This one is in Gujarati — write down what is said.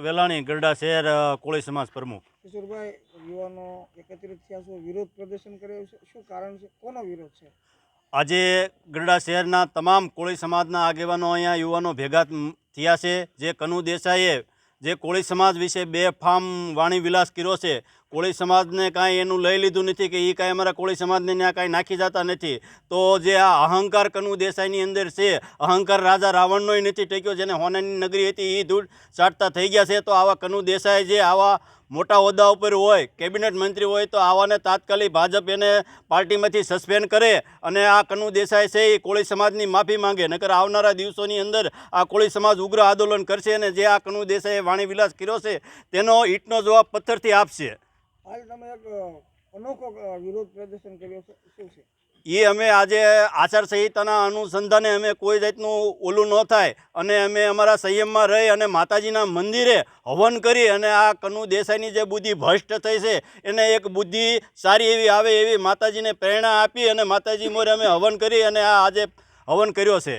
વેલાણી ગરડા શહેર કોળી સમાજ પ્રમુખ. કિશોરભાઈ, યુવાનો એકત્રિત થયા છો, વિરોધ પ્રદર્શન કર્યું છે, શું કારણ છે, કોનો વિરોધ છે? આજે ગરડા શહેરના તમામ કોળી સમાજના આગેવાનો અહીંયા યુવાનો ભેગા થયા છે. જે કનુ દેસાઈએ જે કોળી સમાજ વિશે બેફામ વાણી વિલાસ કર્યો છે, કોળી સમાજને કાંઈ એનું લઈ લીધું નથી કે એ કાંઈ અમારા કોળી સમાજને ત્યાં કાંઈ નાખી જતા નથી. તો જે આ અહંકાર કનુ દેસાઈની અંદર છે, અહંકાર રાજા રાવણનોય નથી ટેક્યો, જેને હોનાની નગરી હતી એ ધૂળ ચાટતા થઈ ગયા છે. તો આવા કનુ દેસાઈ જે આવા મોટા હોદ્દા ઉપર હોય, કેબિનેટ મંત્રી હોય, તો આવાને તાત્કાલિક ભાજપ એને પાર્ટીમાંથી સસ્પેન્ડ કરે અને આ કનુ દેસાઈ છે એ કોળી સમાજની માફી માંગે. નકર આવનારા દિવસોની અંદર આ કોળી સમાજ ઉગ્ર આંદોલન કરશે અને જે આ કનુ દેસાઈએ વાણી વિલાસ કર્યો છે તેનો ઈંટનો જવાબ પથ્થરથી આપશે. હાલ તમે એક અનોખો વિરોધ પ્રદર્શન કર્યો છે, શું છે એ? અમે આજે આચારસંહિતાના અનુસંધાને અમે કોઈ જાતનું ઓલું ન થાય અને અમે અમારા સંયમમાં રહી અને માતાજીના મંદિરે હવન કરી અને આ કનુ દેસાઈની જે બુદ્ધિ ભ્રષ્ટ થઈ છે એને એક બુદ્ધિ સારી એવી આવે એવી માતાજીને પ્રેરણા આપી અને માતાજી મોરે અમે હવન કરી અને આ આજે હવન કર્યો છે.